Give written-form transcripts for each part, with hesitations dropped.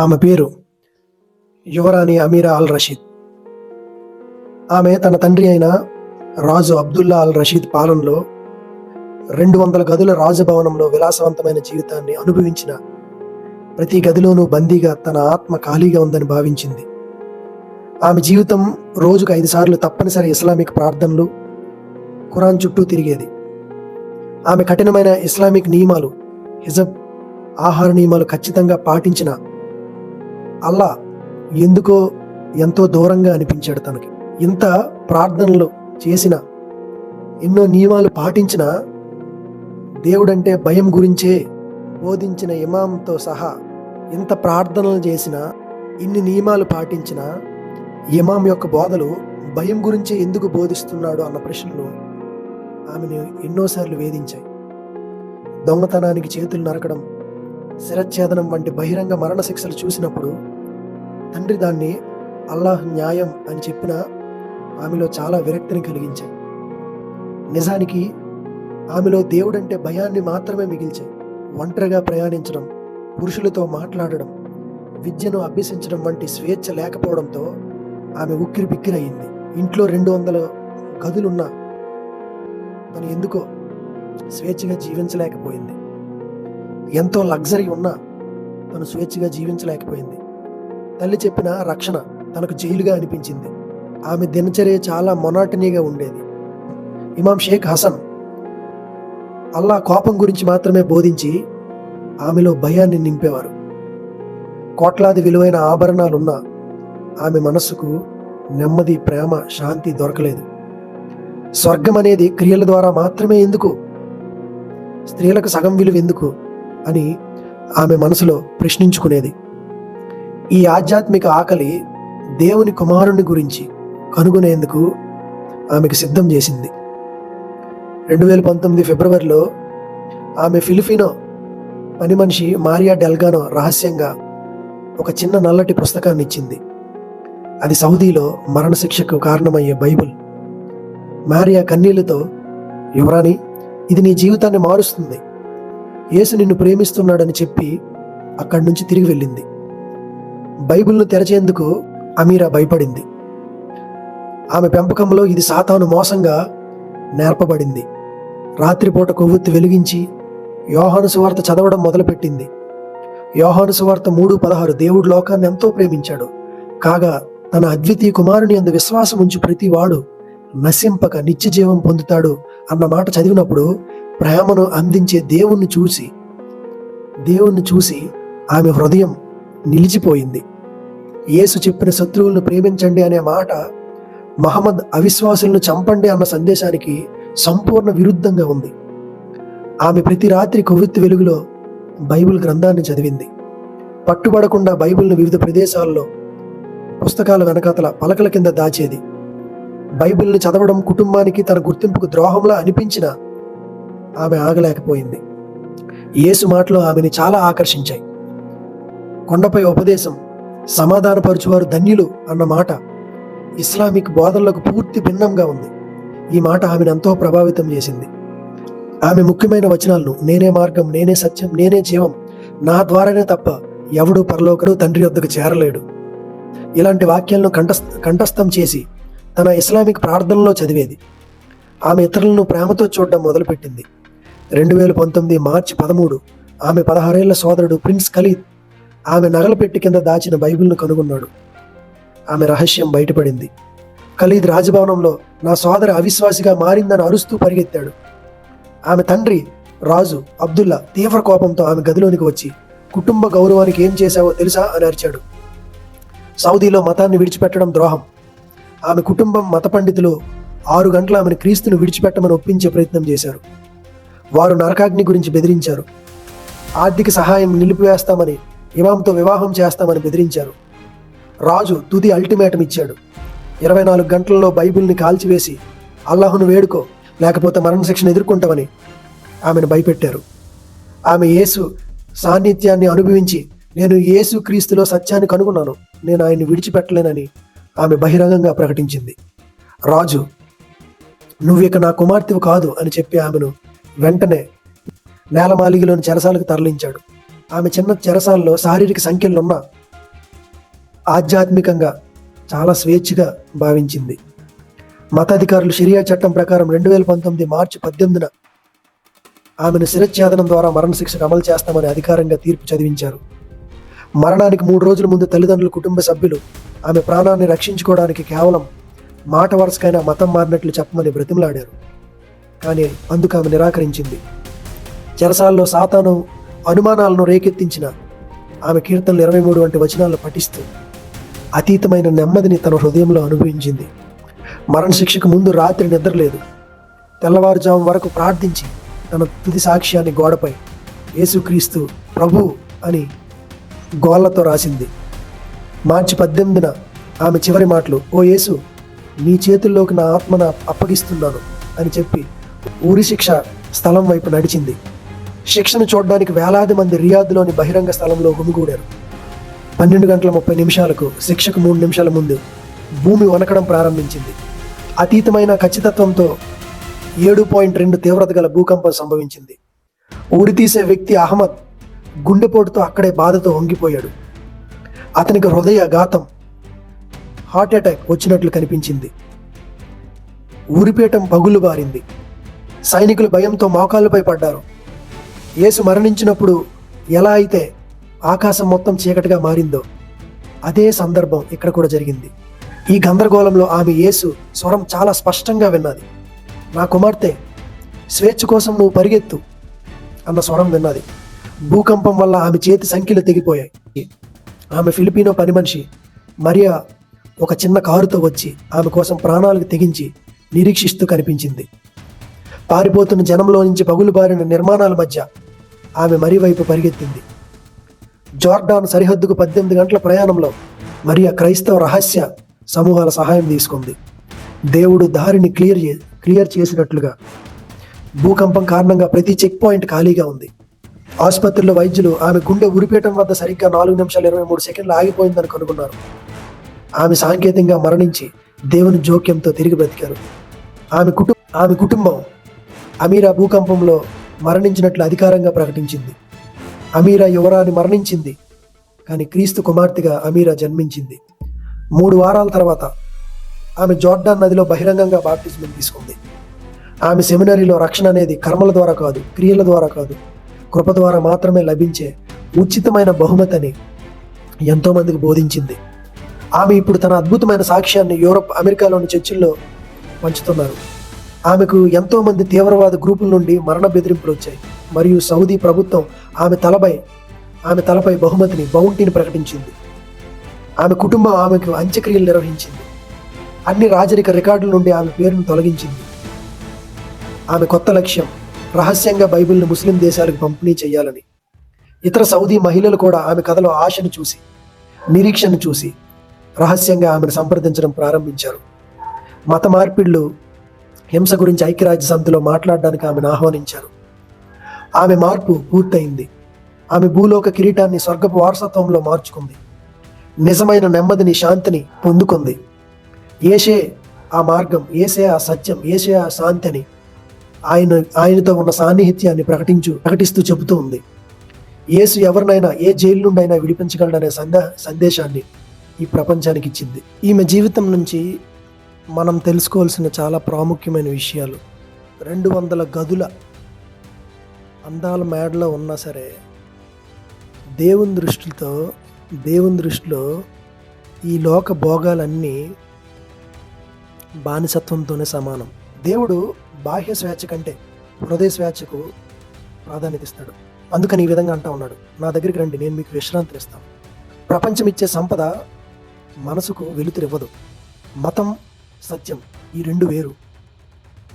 ఆమె పేరు యువరాణి అమీరా అల్ రషీద్. ఆమె తన తండ్రి అయిన రాజు అబ్దుల్లా అల్ రషీద్ పాలనలో 200 గదుల రాజభవనంలో విలాసవంతమైన జీవితాన్ని అనుభవించిన ప్రతి గదిలోనూ బందీగా తన ఆత్మ ఖాళీగా ఉందని భావించింది. ఆమె జీవితం రోజుకు 5 సార్లు తప్పనిసరి ఇస్లామిక్ ప్రార్థనలు, ఖురాన్ చుట్టూ తిరిగేది. ఆమె కఠినమైన ఇస్లామిక్ నియమాలు, హిజబ్, ఆహార నియమాలు ఖచ్చితంగా పాటించిన అల్లా ఎందుకో ఎంతో దూరంగా అనిపించాడు తనకి. ఇంత ప్రార్థనలు చేసిన, ఎన్నో నియమాలు పాటించిన, దేవుడంటే భయం గురించే బోధించిన ఇమాంతో సహా ఇంత ప్రార్థనలు చేసిన, ఇన్ని నియమాలు పాటించిన ఇమాం యొక్క బోధలు భయం గురించే ఎందుకు బోధిస్తున్నాడు అన్న ప్రశ్నలు ఆమెను ఎన్నోసార్లు వేధించాయి. దొంగతనానికి చేతులు నరకడం, శిరచ్ఛేదనం వంటి బహిరంగ మరణశిక్షలు చూసినప్పుడు తండ్రి దాన్ని అల్లాహ్ న్యాయం అని చెప్పిన ఆమెలో చాలా విరక్తిని కలిగించాయి. నిజానికి ఆమెలో దేవుడంటే భయాన్ని మాత్రమే మిగిల్చాయి. ఒంటరిగా ప్రయాణించడం, పురుషులతో మాట్లాడడం, విద్యను అభ్యసించడం వంటి స్వేచ్ఛ లేకపోవడంతో ఆమె ఉక్కిరి బిక్కిరయింది. ఇంట్లో 200 గదులున్నా తను ఎందుకో స్వేచ్ఛగా జీవించలేకపోయింది. ఎంతో లగ్జరీ ఉన్నా తను స్వేచ్ఛగా జీవించలేకపోయింది. తల్లి చెప్పిన రక్షణ తనకు జైలుగా అనిపించింది. ఆమె దినచర్య చాలా మొనాటనీగా ఉండేది. ఇమాం షేక్ హసన్ అల్లా కోపం గురించి మాత్రమే బోధించి ఆమెలో భయాన్ని నింపేవారు. కోట్లాది విలువైన ఆభరణాలున్నా ఆమె మనస్సుకు నెమ్మది, ప్రేమ, శాంతి దొరకలేదు. స్వర్గం అనేది క్రియల ద్వారా మాత్రమే ఎందుకు, స్త్రీలకు సగం విలువ ఎందుకు అని ఆమె మనసులో ప్రశ్నించుకునేది. ఈ ఆధ్యాత్మిక ఆకలి దేవుని కుమారుని గురించి కనుగొనేందుకు ఆమెకు సిద్ధం చేసింది. 2019 ఫిబ్రవరిలో ఆమె ఫిలిపినో పని మనిషి మారియా డెల్గానో రహస్యంగా ఒక చిన్న నల్లటి పుస్తకాన్ని ఇచ్చింది. అది సౌదీలో మరణశిక్షకు కారణమయ్యే బైబిల్. మారియా కన్నీళ్లతో, యువరాణి, ఇది నీ జీవితాన్ని మారుస్తుంది, యేసు నిన్ను ప్రేమిస్తున్నాడని చెప్పి అక్కడి నుంచి తిరిగి వెళ్ళింది. బైబిల్ను తెరచేందుకు అమీరా భయపడింది. ఆమె పెంపకంలో ఇది సాతాను మోసంగా నేర్పబడింది. రాత్రిపూట కొవ్వొత్తి వెలిగించి యోహాను సువార్త చదవడం మొదలుపెట్టింది. యోహాను సువార్త 3:16 దేవుడు లోకాన్ని ఎంతో ప్రేమించాడు, కాగా తన అద్వితీయ కుమారుని యందు విశ్వాసం ఉంచి ప్రతివాడు నశింపక నిత్య జీవం పొందుతాడు అన్న మాట చదివినప్పుడు ప్రేమను అందించే దేవుణ్ణి చూసి ఆమె హృదయం నిలిచిపోయింది. యేసు చెప్పిన శత్రువులను ప్రేమించండి అనే మాట మహమ్మద్ అవిశ్వాసులను చంపండి అన్న సందేశానికి సంపూర్ణ విరుద్ధంగా ఉంది. ఆమె ప్రతి రాత్రి కొవ్వొత్తి వెలుగులో బైబిల్ గ్రంథాన్ని చదివింది. పట్టుబడకుండా బైబిల్ను వివిధ ప్రదేశాల్లో పుస్తకాల వెనకాతల పలకల కింద దాచేది. బైబిల్ని చదవడం కుటుంబానికి తన గుర్తింపుకు ద్రోహంలా అనిపించినా ఆమె ఆగలేకపోయింది. యేసు మాటలు ఆమెని చాలా ఆకర్షించాయి. కొండపై ఉపదేశం, సమాధానపరుచువారు ధన్యులు అన్న మాట ఇస్లామిక్ బోధనలకు పూర్తి భిన్నంగా ఉంది. ఈ మాట ఆమెను ఎంతో ప్రభావితం చేసింది. ఆమె ముఖ్యమైన వచనాలను, నేనే మార్గం, నేనే సత్యం, నేనే జీవం, నా ద్వారానే తప్ప ఎవడు పరలోకడు తండ్రి వద్దకు చేరలేడు, ఇలాంటి వాక్యాలను కంఠస్థం చేసి తన ఇస్లామిక్ ప్రార్థనలో చదివేది. ఆమె ఇతరులను ప్రేమతో చూడడం మొదలుపెట్టింది. 2019 మార్చి 13 ఆమె 16 ఏళ్ల సోదరుడు ప్రిన్స్ ఖలీద్ ఆమె నగల పెట్టి కింద దాచిన బైబిల్ను కనుగొన్నాడు. ఆమె రహస్యం బయటపడింది. ఖలీద్ రాజభవనంలో నా సోదరి అవిశ్వాసిగా మారిందని అరుస్తూ పరిగెత్తాడు. ఆమె తండ్రి రాజు అబ్దుల్లా తీవ్ర కోపంతో ఆమె గదిలోనికి వచ్చి, కుటుంబ గౌరవానికి ఏం చేశావో తెలుసా అని అరిచాడు. సౌదీలో మతాన్ని విడిచిపెట్టడం ద్రోహం. ఆమె కుటుంబం, మత పండితులు 6 గంటలు ఆమెను క్రీస్తును విడిచిపెట్టమని ఒప్పించే ప్రయత్నం చేశారు. వారు నరకాగ్ని గురించి బెదిరించారు. ఆర్థిక సహాయం నిలిపివేస్తామని, ఇమాంతో వివాహం చేస్తామని బెదిరించారు. రాజు తుది అల్టిమేటం ఇచ్చాడు. 24 గంటల్లో బైబిల్ని కాల్చివేసి అల్లాహును వేడుకో, లేకపోతే మరణశిక్షను ఎదుర్కొంటామని ఆమెను భయపెట్టారు. ఆమె యేసు సాన్నిధ్యాన్ని అనుభవించి, నేను యేసు క్రీస్తులో సత్యాన్ని కనుగొన్నాను, నేను ఆయన్ని విడిచిపెట్టలేనని ఆమె బహిరంగంగా ప్రకటించింది. రాజు, నువ్విక నా కుమార్తెవు కాదు అని చెప్పి ఆమెను వెంటనే నేలమాలిగలోని చెరసాలకు తరలించాడు. ఆమె చిన్న చెరసాలలో శారీరక సంఖ్యలున్నా ఆధ్యాత్మికంగా చాలా స్వేచ్ఛగా భావించింది. మతాధికారులు షరియా చట్టం ప్రకారం 2019 మార్చి 18న ఆమెను శిరచ్ఛేదనం ద్వారా మరణశిక్షకు అమలు చేస్తామని అధికారంగా తీర్పు చదివించారు. మరణానికి 3 రోజుల ముందు తల్లిదండ్రులు, కుటుంబ సభ్యులు ఆమె ప్రాణాన్ని రక్షించుకోవడానికి కేవలం మాట వరుసకైనా మతం మారినట్లు చెప్పమని బ్రతిమలాడారు. కానీ అందుకు ఆమె నిరాకరించింది. చెరసాల్లో సాతాను అనుమానాలను రేకెత్తించిన ఆమె కీర్తనలు 23 వంటి వచనాలను పఠిస్తూ అతీతమైన నెమ్మదిని తన హృదయంలో అనుభవించింది. మరణశిక్షకు ముందు రాత్రి నిద్రలేదు. తెల్లవారుజాము వరకు ప్రార్థించి తన తుది సాక్ష్యాన్ని గోడపై యేసుక్రీస్తు ప్రభు అని గోళ్లతో రాసింది. మార్చి 18న ఆమె చివరి మాటలు, ఓ యేసు, నీ చేతుల్లోకి నా ఆత్మను అప్పగిస్తున్నాను అని చెప్పి ఊరి శిక్ష స్థలం వైపు నడిచింది. శిక్షను చూడడానికి వేలాది మంది రియాద్లోని బహిరంగ స్థలంలో గుమిగూడారు. 12:30 శిక్షకు 3 నిమిషాల ముందు భూమి వణకడం ప్రారంభించింది. అతీతమైన ఖచ్చితత్వంతో 7.2 తీవ్రత గల భూకంపం సంభవించింది. ఊరి తీసే వ్యక్తి అహ్మద్ గుండెపోటుతో అక్కడే బాధతో వంగిపోయాడు. అతనికి హృదయాఘాతం, హార్ట్ అటాక్ వచ్చినట్లు కనిపించింది. ఊరిపీఠం పగులు బారింది. సైనికులు భయంతో మోకాళ్ళపై పడ్డారు. యేసు మరణించినప్పుడు ఎలా అయితే ఆకాశం మొత్తం చీకటిగా మారిందో అదే సందర్భం ఇక్కడ కూడా జరిగింది. ఈ గందరగోళంలో ఆమె యేసు స్వరం చాలా స్పష్టంగా విన్నది. నా కుమార్తె, స్వేచ్ఛ కోసం నువ్వు పరిగెత్తు అన్న స్వరం విన్నది. భూకంపం వల్ల ఆమె చేతి సంఖ్యలు తెగిపోయాయి. ఆమె ఫిలిపినో పని మనిషి మరియా ఒక చిన్న కారుతో వచ్చి ఆమె కోసం ప్రాణాలకు తెగించి నిరీక్షిస్తూ కనిపించింది. పారిపోతున్న జనంలో నుంచి పగులు బారిన నిర్మాణాల మధ్య ఆమె మరి వైపు పరిగెత్తింది. జోర్డాన్ సరిహద్దుకు 18 గంటల ప్రయాణంలో మరియా క్రైస్తవ రహస్య సమూహాల సహాయం తీసుకుంది. దేవుడు దారిని క్లియర్ చేసినట్లుగా భూకంపం కారణంగా ప్రతి చెక్ పాయింట్ ఖాళీగా ఉంది. ఆసుపత్రిలో వైద్యులు ఆమె గుండె ఉరిపీఠం వద్ద సరిగ్గా 4:23 ఆగిపోయిందని కనుగొన్నారు. ఆమె సాంకేతికంగా మరణించి దేవుని జోక్యంతో తిరిగి బ్రతికారు. ఆమె కుటుంబం అమీరా భూకంపంలో మరణించినట్లు అధికారంగా ప్రకటించింది. అమీరా యువరాణి మరణించింది, కానీ క్రీస్తు కుమార్తెగా అమీరా జన్మించింది. 3 వారాల తర్వాత ఆమె జోర్డాన్ నదిలో బహిరంగంగా బాప్టిజం తీసుకుంది. ఆమె సెమినరీలో రక్షణ అనేది కర్మల ద్వారా కాదు, క్రియల ద్వారా కాదు, కృప ద్వారా మాత్రమే లభించే ఉచితమైన బహుమతిని ఎంతోమందికి బోధించింది. ఆమె ఇప్పుడు తన అద్భుతమైన సాక్ష్యాన్ని యూరప్, అమెరికాలోని చర్చిల్లో పంచుతున్నారు. ఆమెకు ఎంతోమంది తీవ్రవాద గ్రూపుల నుండి మరణ బెదిరింపులు వచ్చాయి మరియు సౌదీ ప్రభుత్వం ఆమె తలపై బౌంటీని ప్రకటించింది. ఆమె కుటుంబం ఆమెకు అంత్యక్రియలు నిర్వహించింది. అన్ని రాజరిక రికార్డుల నుండి ఆమె పేరును తొలగించింది. ఆమె కొత్త లక్ష్యం రహస్యంగా బైబిల్ను ముస్లిం దేశాలకు పంపిణీ చేయాలని. ఇతర సౌదీ మహిళలు కూడా ఆమె కథలో ఆశను చూసి, నిరీక్షను చూసి రహస్యంగా ఆమెను సంప్రదించడం ప్రారంభించారు. మత మార్పిడులు, హింస గురించి ఐక్యరాజ్య సమితిలో మాట్లాడడానికి ఆమెను ఆహ్వానించారు. ఆమె మార్పు పూర్తయింది. ఆమె భూలోక కిరీటాన్ని స్వర్గపు వారసత్వంలో మార్చుకుంది. నిజమైన నెమ్మదిని, శాంతిని పొందుకుంది. యేసే ఆ మార్గం, యేసే ఆ సత్యం, యేసే ఆ శాంతి అని ఆయనతో ఉన్న సాన్నిహిత్యాన్ని ప్రకటిస్తూ చెబుతూ ఉంది. యేసు ఎవరినైనా ఏ జైలు నుండి అయినా విడిపించగలడనే సందేశాన్ని ఈ ప్రపంచానికి ఇచ్చింది. ఈమె జీవితం నుంచి మనం తెలుసుకోవాల్సిన చాలా ప్రాముఖ్యమైన విషయాలు. 200 గదుల అందాల మేడలో ఉన్నా సరే దేవుని దృష్టిలో ఈ లోక భోగాలన్నీ బానిసత్వంతోనే సమానం. దేవుడు బాహ్య స్వేచ్ఛ కంటే హృదయ స్వేచ్ఛకు ప్రాధాన్యత ఇస్తాడు. అందుకని ఈ విధంగా అంటా ఉన్నాడు, నా దగ్గరికి రండి, నేను మీకు విశ్రాంతిని ఇస్తాను. ప్రపంచం ఇచ్చే సంపద మనసుకు వెలుతురివ్వదు. మతం, సత్యం ఈ 2 వేరు.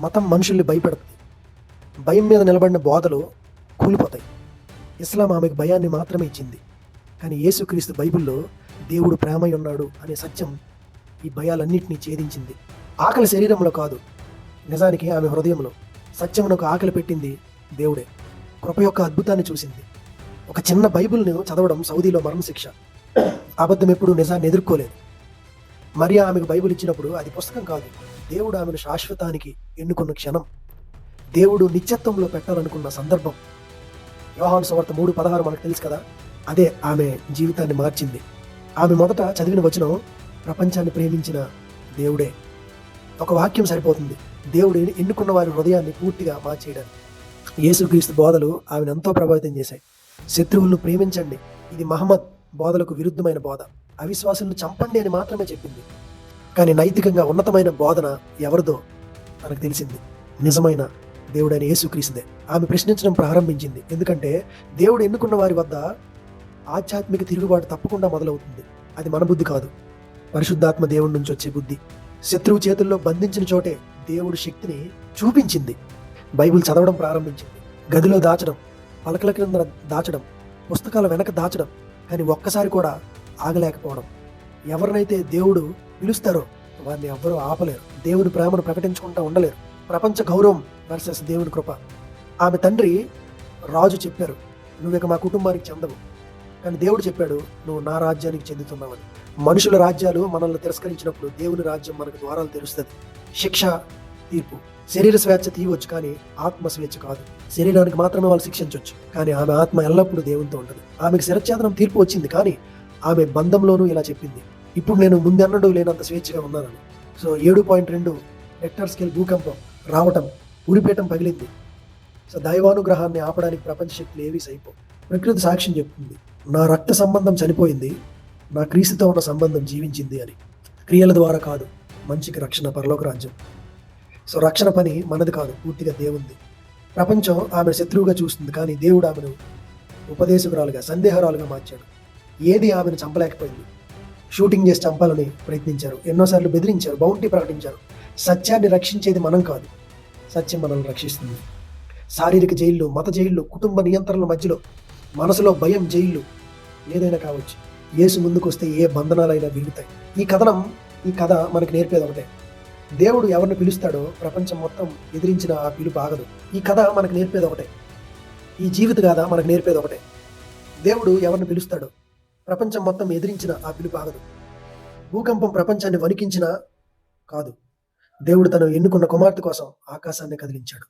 మతం మనుషుల్ని భయపెడుతుంది. భయం మీద నిలబడిన బోధలు కూలిపోతాయి. ఇస్లాం ఆమెకు భయాన్ని మాత్రమే ఇచ్చింది. కానీ యేసుక్రీస్తు బైబిల్లో దేవుడు ప్రేమై ఉన్నాడు అనే సత్యం ఈ భయాలన్నింటినీ ఛేదించింది. ఆకలి శరీరంలో కాదు, నిజానికి ఆమె హృదయంలో. సత్యమునకు ఆకలి పెట్టింది దేవుడే. కృప యొక్క అద్భుతాన్ని చూసింది. ఒక చిన్న బైబిల్ను చదవడం సౌదీలో మరణశిక్ష. అబద్ధం ఎప్పుడు నిజాన్ని ఎదుర్కోలేదు. మరియా ఆమెకు బైబిల్ ఇచ్చినప్పుడు అది పుస్తకం కాదు, దేవుడు ఆమెను శాశ్వతానికి ఎన్నుకున్న క్షణం, దేవుడు నిత్యత్వంలో పెట్టాలనుకున్న సందర్భం. యోహాను సువార్త 3:16 మనకు తెలుసు కదా, అదే ఆమె జీవితాన్ని మార్చింది. ఆమె మొదట చదివిన వచనం ప్రపంచాన్ని ప్రేమించిన దేవుడే. ఒక వాక్యం సరిపోతుంది దేవుడు ఎన్నుకున్న వారి హృదయాన్ని పూర్తిగా మార్చేయడానికి. యేసుక్రీస్తు బోధలు ఆమెను ఎంతో ప్రభావితం చేశాయి. శత్రువులను ప్రేమించండి, ఇది మహమ్మద్ బోధలకు విరుద్ధమైన బోధ. అవిశ్వాసులను చంపండి అని మాత్రమే చెప్పింది. కానీ నైతికంగా ఉన్నతమైన బోధన ఎవరిదో తనకు తెలిసింది. నిజమైన దేవుడైన యేసుక్రీస్తుదే. ఆమె ప్రశ్నించడం ప్రారంభించింది. ఎందుకంటే దేవుడు ఎన్నుకున్న వారి వద్ద ఆధ్యాత్మిక తిరుగుబాటు తప్పకుండా మొదలవుతుంది. అది మన బుద్ధి కాదు, పరిశుద్ధాత్మ దేవుడి నుంచి వచ్చే బుద్ధి. శత్రువు చేతుల్లో బంధించిన చోటే దేవుడు శక్తిని చూపించింది. బైబిల్ చదవడం ప్రారంభించింది. గదిలో దాచడం, పలకల కింద దాచడం, పుస్తకాల వెనక దాచడం. కానీ ఒక్కసారి కూడా ఆగలేకపోవడం. ఎవరినైతే దేవుడు పిలుస్తారో వారిని ఎవ్వరూ ఆపలేరు. దేవుని ప్రేమను ప్రకటించుకుంటూ ఉండలేరు. ప్రపంచ గౌరవం వర్సెస్ దేవుని కృప. ఆమె తండ్రి రాజు చెప్పారు, నువ్వు ఇక మా కుటుంబానికి చెందవు. కానీ దేవుడు చెప్పాడు, నువ్వు నా రాజ్యానికి చెందుతున్నావని. మనుషుల రాజ్యాలు మనల్ని తిరస్కరించినప్పుడు దేవుని రాజ్యం మనకు ద్వారాలు తెరుస్తుంది. శిక్ష, తీర్పు. శరీర స్వేచ్ఛ తీయవచ్చు, కానీ ఆత్మ స్వేచ్ఛ కాదు. శరీరానికి మాత్రమే వాళ్ళు శిక్షించవచ్చు, కానీ ఆమె ఆత్మ ఎల్లప్పుడూ దేవునితో ఉంటుంది. ఆమెకు శిరచ్ఛేదనం తీర్పు వచ్చింది, కానీ ఆమె బంధంలోనూ ఇలా చెప్పింది, ఇప్పుడు నేను ముందెన్నడూ లేనంత స్వేచ్ఛగా ఉన్నానని. సో 7.2 రెక్టర్ స్కేల్ భూకంపం రావటం, ఉరిపీఠం పగిలింది. సో దైవానుగ్రహాన్ని ఆపడానికి ప్రపంచ శక్తులు ఏవీ సైపో. ప్రకృతి సాక్ష్యం చెప్తుంది, నా రక్త సంబంధం చనిపోయింది, నా క్రీస్తుతో ఉన్న సంబంధం జీవించింది అని. క్రియల ద్వారా కాదు, మంచికి రక్షణ, పరలోక రాజ్యం. సో రక్షణ పని మనది కాదు, పూర్తిగా దేవుంది. ప్రపంచం ఆమె శత్రువుగా చూస్తుంది, కానీ దేవుడు ఆమెను ఉపదేశకురాలుగా, సందేహరాలుగా మార్చాడు. ఏది ఆమెను చంపలేకపోయింది. షూటింగ్ చేసి చంపాలని ప్రయత్నించారు, ఎన్నోసార్లు బెదిరించారు, బౌంటీ ప్రకటించారు. సత్యాన్ని రక్షించేది మనం కాదు, సత్యం మనల్ని రక్షిస్తుంది. శారీరక జైళ్ళు, మత జైళ్ళు, కుటుంబ నియంత్రణల మధ్యలో, మనసులో భయం జైళ్ళు ఏదైనా కావచ్చు. యేసు ముందుకు వస్తే ఏ బంధనాలైనా విరుగుతాయి. ఈ కథ మనకు నేర్పేది ఒకటే, దేవుడు ఎవరిని పిలుస్తాడో ప్రపంచం మొత్తం ఎదిరించిన ఆ పిలుపు ఆగదు. ఈ కథ మనకు నేర్పేది ఒకటే, ఈ జీవిత కథ మనకు నేర్పేది ఒకటే, దేవుడు ఎవరిని పిలుస్తాడో ప్రపంచం మొత్తం ఎదిరించిన ఆ పిలుపు ఆగదు. భూకంపం ప్రపంచాన్ని వణికించినా కాదు, దేవుడు తను ఎన్నుకున్న కుమార్తె కోసం ఆకాశాన్ని కదిలించాడు.